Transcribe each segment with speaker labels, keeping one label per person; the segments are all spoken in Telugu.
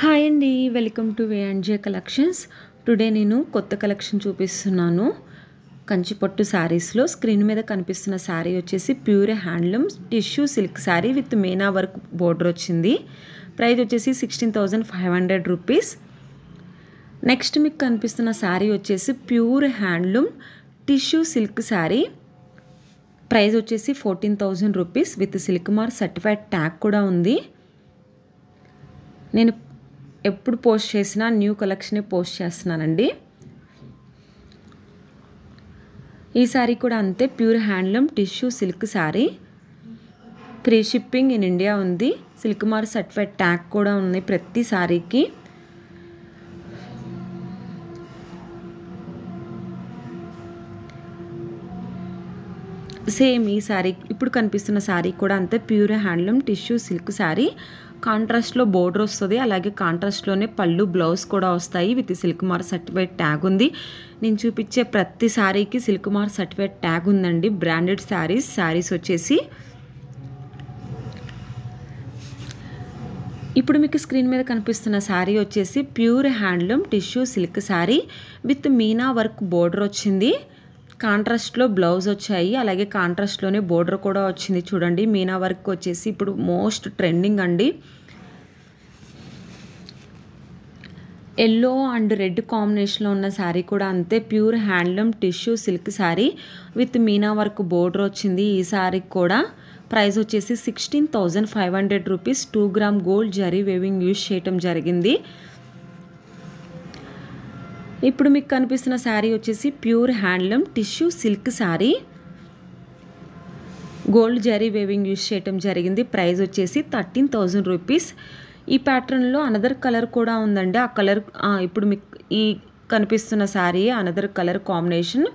Speaker 1: హాయ్ అండి, వెల్కమ్ టు వేఎంజే కలెక్షన్స్. టుడే నేను కొత్త కలెక్షన్ చూపిస్తున్నాను. కంచిపట్టు శారీస్లో స్క్రీన్ మీద కనిపిస్తున్న శారీ వచ్చేసి pure handloom tissue silk sari with Meena work border వచ్చింది. ప్రైస్ వచ్చేసి 16,500 రూపీస్. నెక్స్ట్ మీకు కనిపిస్తున్న శారీ వచ్చేసి pure handloom tissue silk sari. Price వచ్చేసి 14,000 rupees with silk mark certified tag కూడా ఉంది. నేను ఎప్పుడు పోస్ట్ చేసినా న్యూ కలెక్షనే పోస్ట్ చేస్తున్నానండి. ఈ శారీ కూడా అంతే, pure handloom tissue silk sari. Free shipping in India ఉంది. సిల్క్ మార్క్ సర్టిఫైడ్ ట్యాగ్ కూడా ఉంది ప్రతి శారీకి. సేమ్ ఈ శారీ ఇప్పుడు కనిపిస్తున్న శారీ కూడా అంతే, pure handloom tissue silk sari. కాంట్రాస్ట్లో బోర్డర్ వస్తుంది, అలాగే కాంట్రాస్ట్లోనే పళ్ళు బ్లౌజ్ కూడా వస్తాయి with silk mark certified tag ఉంది. నేను చూపించే ప్రతి శారీకి సిల్క్ మార్క్ సర్టిఫైడ్ ట్యాగ్ ఉందండి. బ్రాండెడ్ శారీస్ వచ్చేసి ఇప్పుడు మీకు స్క్రీన్ మీద కనిపిస్తున్న శారీ వచ్చేసి pure handloom tissue silk sari with Meena work border వచ్చింది. కాంట్రాస్ట్లో బ్లౌజ్ వచ్చాయి, అలాగే కాంట్రాస్ట్లోనే బోర్డర్ కూడా వచ్చింది. చూడండి, మీనా వర్క్ వచ్చేసి ఇప్పుడు మోస్ట్ ట్రెండింగ్ అండి. ఎల్లో అండ్ రెడ్ కాంబినేషన్లో ఉన్న శారీ కూడా అంతే, pure handloom tissue silk sari with Meena work border వచ్చింది. ఈ శారీ కూడా ప్రైస్ వచ్చేసి 16,500 rupees. 2 gram gold zari weaving use చేయటం జరిగింది. ఇప్పుడు మీకు కనిపిస్తున్న శారీ వచ్చేసి pure handloom tissue silk sari. Gold zari weaving use చేయటం జరిగింది. ప్రైస్ వచ్చేసి 13,000 రూపీస్. ఈ ప్యాటర్న్లో అనదర్ కలర్ కూడా ఉందండి. ఆ కలర్ ఇప్పుడు మీకు ఈ కనిపిస్తున్న శారీ అనదర్ కలర్ కాంబినేషన్.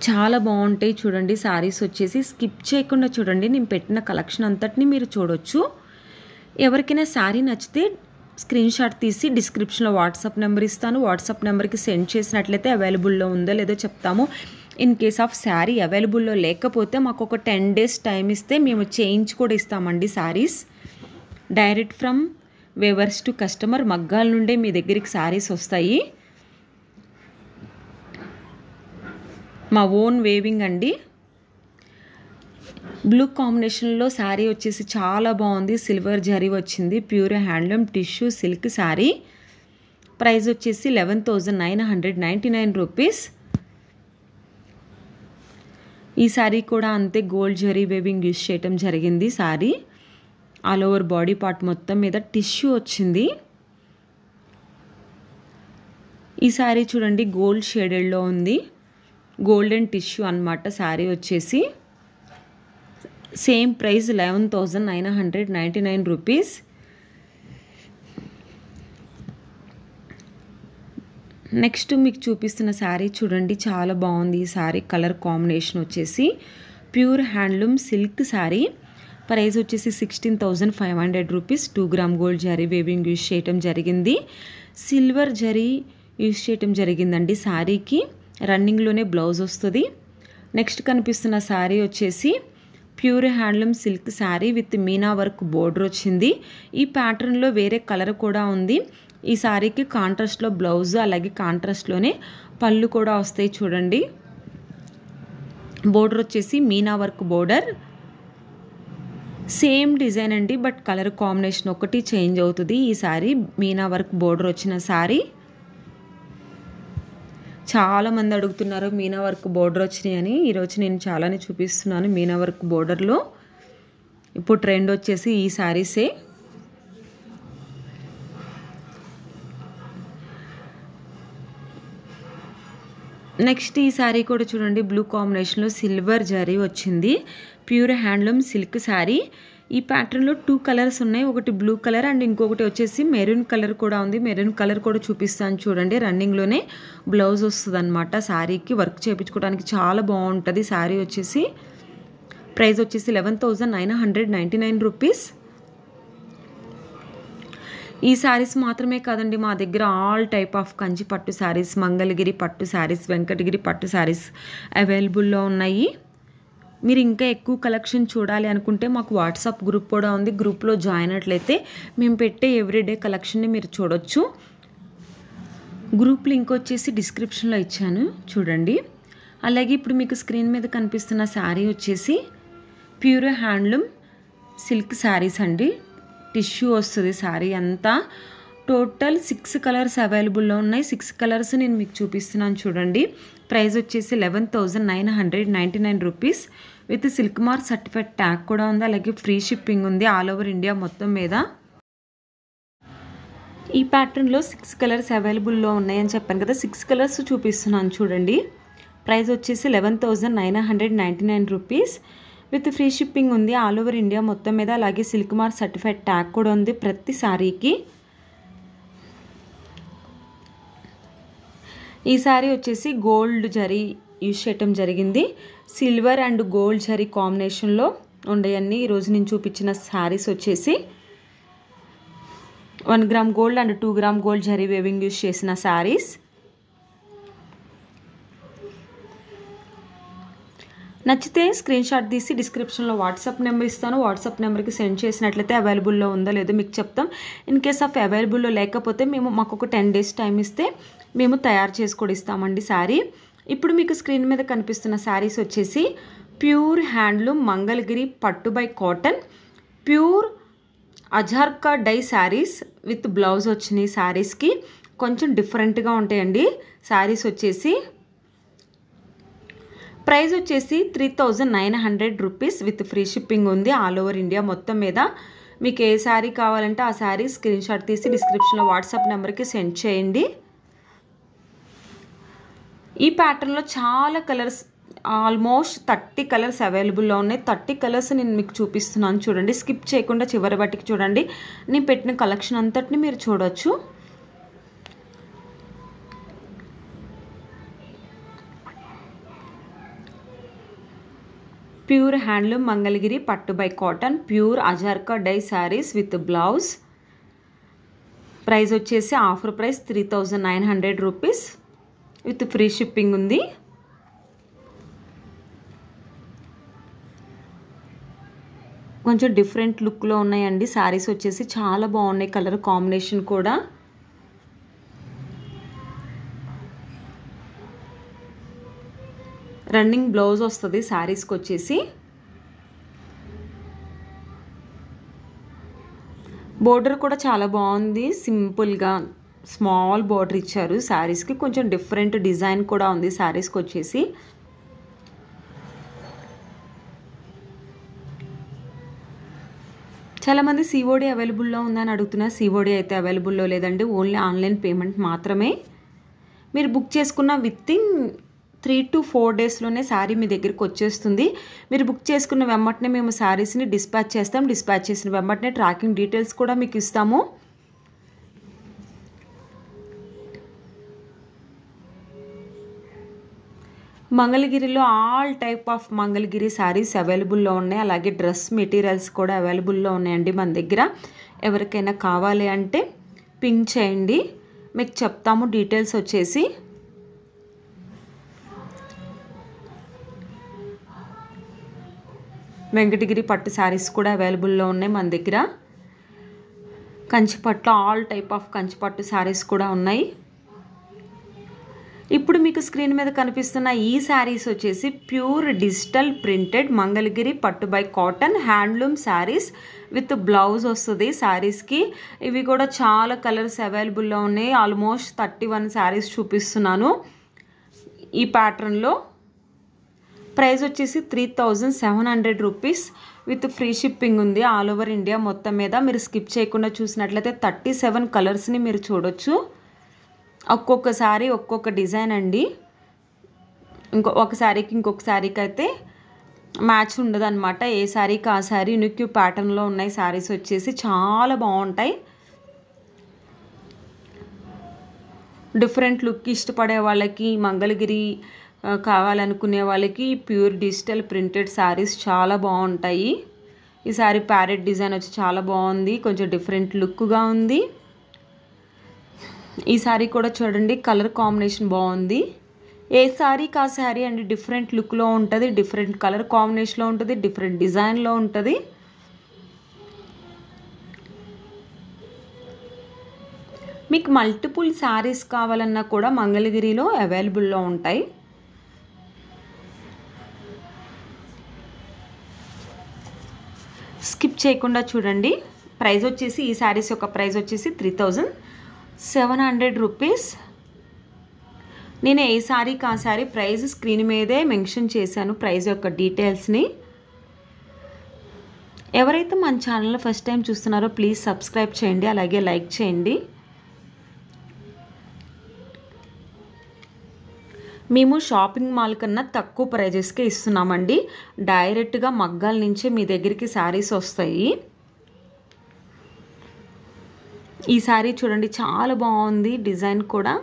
Speaker 1: చాలా బాగుంటాయి చూడండి శారీస్ వచ్చేసి. స్కిప్ చేయకుండా చూడండి, నేను పెట్టిన కలెక్షన్ అంతటిని మీరు చూడొచ్చు. ఎవరికైనా శారీ నచ్చితే స్క్రీన్ షాట్ తీసి డిస్క్రిప్షన్లో వాట్సాప్ నెంబర్ ఇస్తాను. వాట్సాప్ నెంబర్కి సెండ్ చేసినట్లయితే అవైలబుల్లో ఉందో లేదో చెప్తాము. ఇన్ కేస్ ఆఫ్ శారీ అవైలబుల్లో లేకపోతే మాకు ఒక 10 days టైం ఇస్తే మేము చేంజ్ కూడా ఇస్తామండి saris. Direct from weavers to customer, మగ్గాల నుండే మీ దగ్గరికి శారీస్ వస్తాయి. మా ఓన్ వేవింగ్ అండి. బ్లూ కాంబినేషన్లో శారీ వచ్చేసి చాలా బాగుంది. సిల్వర్ జరీ వచ్చింది. Pure handloom tissue silk sari. Price వచ్చేసి 11,999 రూపీస్. ఈ శారీ కూడా అంతే, గోల్డ్ జరీ వేవింగ్ యూజ్ చేయటం జరిగింది. Sari all over body part మొత్తం మీద టిష్యూ వచ్చింది. ఈ శారీ చూడండి గోల్డ్ షేడెడ్లో ఉంది. గోల్డెన్ టిష్యూ అన్నమాట శారీ వచ్చేసి. Same price 11,999 rupees. నెక్స్ట్ మీకు చూపిస్తున్న శారీ చూడండి, చాలా బాగుంది. ఈ శారీ కలర్ కాంబినేషన్ వచ్చేసి pure handloom silk sari. Price వచ్చేసి 16,500 rupees. 2 gram gold zari weaving use చేయటం జరిగింది. సిల్వర్ జరీ యూజ్ చేయటం జరిగిందండి శారీకి. రన్నింగ్లోనే బ్లౌజ్ వస్తుంది. నెక్స్ట్ కనిపిస్తున్న శారీ వచ్చేసి pure handloom silk sari with Meena work border వచ్చింది. ఈ ప్యాటర్న్లో వేరే కలర్ కూడా ఉంది. ఈ శారీకి కాంట్రాస్ట్లో బ్లౌజ్, అలాగే కాంట్రాస్ట్లోనే పళ్ళు కూడా వస్తాయి. చూడండి, బోర్డర్ వచ్చేసి Meena work border. Same design అండి, బట్ కలర్ కాంబినేషన్ ఒకటి చేంజ్ అవుతుంది. ఈ శారీ మీనా వర్క్ బోర్డర్ వచ్చిన శారీ. చాలామంది అడుగుతున్నారు మీనా వర్క్ బోర్డర్ వచ్చినాయి అని. ఈరోజు నేను చాలానే చూపిస్తున్నాను మీనా వర్క్ బోర్డర్లో. ఇప్పుడు ట్రెండ్ వచ్చేసి ఈ శారీసే. నెక్స్ట్ ఈ శారీ కూడా చూడండి, బ్లూ కాంబినేషన్లో సిల్వర్ జరీ వచ్చింది. Pure handloom silk sari. ఈ ప్యాటర్న్లో 2 కలర్స్ ఉన్నాయి. ఒకటి బ్లూ కలర్ అండ్ ఇంకొకటి వచ్చేసి మెరూన్ కలర్ కూడా ఉంది. మెరూన్ కలర్ కూడా చూపిస్తాను చూడండి. రన్నింగ్లోనే బ్లౌజ్ వస్తుంది అనమాట. శారీకి వర్క్ చేయించుకోవడానికి చాలా బాగుంటుంది శారీ వచ్చేసి. ప్రైస్ వచ్చేసి 11,999 రూపీస్. ఈ శారీస్ మాత్రమే కాదండి, మా దగ్గర ఆల్ టైప్ ఆఫ్ కంచి పట్టు శారీస్, మంగళగిరి పట్టు శారీస్, వెంకటగిరి పట్టు శారీస్ అవైలబుల్లో ఉన్నాయి. మీరు ఇంకా ఎక్కువ కలెక్షన్ చూడాలి అనుకుంటే మాకు వాట్సాప్ గ్రూప్ కూడా ఉంది. గ్రూప్లో జాయిన్ అయినట్లయితే మేము పెట్టే ఎవ్రీడే కలెక్షన్ని మీరు చూడొచ్చు. గ్రూప్ లింక్ వచ్చేసి డిస్క్రిప్షన్లో ఇచ్చాను చూడండి. అలాగే ఇప్పుడు మీకు స్క్రీన్ మీద కనిపిస్తున్న శారీ వచ్చేసి ప్యూర్ హ్యాండ్లూమ్ సిల్క్ శారీస్ అండి. టిష్యూ వస్తుంది శారీ అంతా. టోటల్ 6 కలర్స్ అవైలబుల్లో ఉన్నాయి. 6 కలర్స్ నేను మీకు చూపిస్తున్నాను చూడండి. ప్రైస్ వచ్చేసి 11,999 rupees with silk mark certified tag కూడా ఉంది. అలాగే ఫ్రీ షిప్పింగ్ ఉంది ఆల్ ఓవర్ ఇండియా మొత్తం మీద. ఈ ప్యాటర్న్లో 6 కలర్స్ అవైలబుల్లో ఉన్నాయని చెప్పాను కదా, 6 కలర్స్ చూపిస్తున్నాను చూడండి. ప్రైస్ వచ్చేసి 11,999 రూపీస్ విత్ ఫ్రీ షిప్పింగ్ ఉంది ఆల్ ఓవర్ ఇండియా మొత్తం మీద. అలాగే సిల్క్ మార్క్ సర్టిఫైడ్ ట్యాగ్ కూడా ఉంది ప్రతి శారీకి. ఈ శారీ వచ్చేసి గోల్డ్ జరీ యూజ్ చేయటం జరిగింది. సిల్వర్ అండ్ గోల్డ్ జరీ కాంబినేషన్లో ఉండేవన్నీ ఈరోజు నేను చూపించిన శారీస్ వచ్చేసి 1 gram gold and 2 gram gold zari weaving use చేసిన శారీస్. నచ్చితే స్క్రీన్ షాట్ తీసి డిస్క్రిప్షన్లో వాట్సాప్ నెంబర్ ఇస్తాను. వాట్సాప్ నెంబర్కి సెండ్ చేసినట్లయితే అవైలబుల్లో ఉందో లేదో మీకు చెప్తాం. ఇన్ కేస్ ఆఫ్ అవైలబుల్లో లేకపోతే మాకు ఒక 10 డేస్ టైం ఇస్తే మేము తయారు చేసుకొని ఇస్తామండి శారీ. ఇప్పుడు మీకు స్క్రీన్ మీద కనిపిస్తున్న శారీస్ వచ్చేసి ప్యూర్ హ్యాండ్లూమ్ మంగళగిరి పట్టు by cotton pure Ajrakh dye saris with blouse వచ్చినాయి. శారీస్కి కొంచెం డిఫరెంట్గా ఉంటాయండి. శారీస్ వచ్చేసి ప్రైస్ వచ్చేసి 3,900 రూపీస్ విత్ ఫ్రీ షిప్పింగ్ ఉంది ఆల్ ఓవర్ ఇండియా మొత్తం మీద. మీకు ఏ శారీ కావాలంటే ఆ శారీ స్క్రీన్ షాట్ తీసి డిస్క్రిప్షన్లో వాట్సాప్ నెంబర్కి సెండ్ చేయండి. ఈ ప్యాటర్న్లో చాలా కలర్స్ ఆల్మోస్ట్ 30 కలర్స్ అవైలబుల్లో ఉన్నాయి. 30 కలర్స్ నేను మీకు చూపిస్తున్నాను చూడండి. స్కిప్ చేయకుండా చివరి బట్టికి చూడండి. నేను పెట్టిన కలెక్షన్ అంతటిని మీరు చూడొచ్చు. ప్యూర్ హ్యాండ్లూమ్ మంగళగిరి పట్టు by cotton pure Ajrakh dye saris with blouse. Price వచ్చేసి offer price 3,900 rupees with free shipping ఉంది. కొంచెం డిఫరెంట్ లుక్లో ఉన్నాయండి శారీస్ వచ్చేసి. చాలా బాగున్నాయి కలర్ కాంబినేషన్ కూడా. రన్నింగ్ బ్లౌజ్ వస్తుంది శారీస్కి వచ్చేసి. బోర్డర్ కూడా చాలా బాగుంది. సింపుల్గా స్మాల్ బోర్డర్ ఇచ్చారు శారీస్కి. కొంచెం డిఫరెంట్ డిజైన్ కూడా ఉంది శారీస్కి వచ్చేసి. చాలామంది సిఓడి అవైలబుల్లో ఉందని అడుగుతున్నారు. సిఓడి అయితే అవైలబుల్లో లేదండి. ఓన్లీ ఆన్లైన్ పేమెంట్ మాత్రమే. మీరు బుక్ చేసుకున్న వితిన్ 3 to 4 డేస్లోనే శారీ మీ దగ్గరికి వచ్చేస్తుంది. మీరు బుక్ చేసుకున్న వెంబటనే మేము శారీస్ని డిస్పాచ్ చేస్తాం. డిస్పాచ్ చేసిన వెంబటనే ట్రాకింగ్ డీటెయిల్స్ కూడా మీకు ఇస్తాము. మంగళగిరిలో all type of Mangalagiri saris అవైలబుల్లో ఉన్నాయి. అలాగే డ్రెస్ మెటీరియల్స్ కూడా అవైలబుల్లో ఉన్నాయండి మన దగ్గర. ఎవరికైనా కావాలి అంటే పింక్ చేయండి, మీకు చెప్తాము డీటెయిల్స్ వచ్చేసి. వెంకటగిరి పట్టు శారీస్ కూడా అవైలబుల్లో ఉన్నాయి మన దగ్గర. కంచిపట్టు ఆల్ టైప్ ఆఫ్ కంచిపట్టు శారీస్ కూడా ఉన్నాయి. ఇప్పుడు మీకు స్క్రీన్ మీద కనిపిస్తున్న ఈ శారీస్ వచ్చేసి ప్యూర్ డిజిటల్ ప్రింటెడ్ మంగళగిరి పట్టు by cotton handloom saris with blouse వస్తుంది శారీస్కి. ఇవి కూడా చాలా కలర్స్ అవైలబుల్లో ఉన్నాయి. ఆల్మోస్ట్ 31 శారీస్ చూపిస్తున్నాను ఈ ప్యాటర్న్లో. ప్రైస్ వచ్చేసి 3,700 రూపీస్ విత్ ఫ్రీ షిప్పింగ్ ఉంది ఆల్ ఓవర్ ఇండియా మొత్తం మీద. మీరు స్కిప్ చేయకుండా చూసినట్లయితే 37 కలర్స్ని మీరు చూడొచ్చు. ఒక్కొక్క శారీ ఒక్కొక్క డిజైన్ అండి. ఒక శారీకి ఇంకొక శారీకి అయితే మ్యాచ్ ఉండదు అనమాట. ఏ శారీకి ఆ శారీ యూనిక్ ప్యాటర్న్లో ఉన్నాయి శారీస్ వచ్చేసి. చాలా బాగుంటాయి. డిఫరెంట్ లుక్ ఇష్టపడే వాళ్ళకి, మంగళగిరి కావాలనుకునే వాళ్ళకి ప్యూర్ డిజిటల్ ప్రింటెడ్ శారీస్ చాలా బాగుంటాయి. ఈ శారీ ప్యారెట్ డిజైన్ వచ్చి చాలా బాగుంది. కొంచెం డిఫరెంట్ లుక్గా ఉంది. ఈ శారీ కూడా చూడండి కలర్ కాంబినేషన్ బాగుంది. ఏ శారీకి ఆ శారీ అండి డిఫరెంట్ లుక్లో ఉంటుంది, డిఫరెంట్ కలర్ కాంబినేషన్లో ఉంటుంది, డిఫరెంట్ డిజైన్లో ఉంటుంది. మీకు మల్టిపుల్ శారీస్ కావాలన్నా కూడా మంగళగిరిలో అవైలబుల్లో ఉంటాయి. స్కిప్ చేయకుండా చూడండి. ప్రైస్ వచ్చేసి ఈ శారీస్ యొక్క ప్రైస్ వచ్చేసి 3700 రూపీస్. నేను ఏ శారీకి ఆ శారీ ప్రైస్ స్క్రీన్ మీదే మెన్షన్ చేశాను, ప్రైస్ యొక్క డీటెయిల్స్ని. ఎవరైతే మన ఛానల్లో ఫస్ట్ టైం చూస్తున్నారో ప్లీజ్ సబ్స్క్రైబ్ చేయండి, అలాగే లైక్ చేయండి. మేము షాపింగ్ మాల్ కన్నా తక్కువ ప్రైజెస్కే ఇస్తున్నామండి. డైరెక్ట్గా మగ్గాల నుంచే మీ దగ్గరికి శారీస్ వస్తాయి. ఈ శారీ చూడండి చాలా బాగుంది, డిజైన్ కూడా.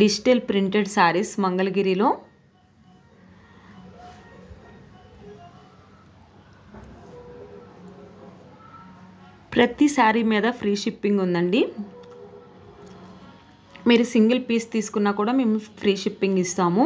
Speaker 1: డిజిటల్ ప్రింటెడ్ శారీస్ మంగళగిరిలో. ప్రతి శారీ మీద ఫ్రీ షిప్పింగ్ ఉందండి. మీరు సింగిల్ పీస్ తీసుకున్నా కూడా మేము ఫ్రీ షిప్పింగ్ ఇస్తాము.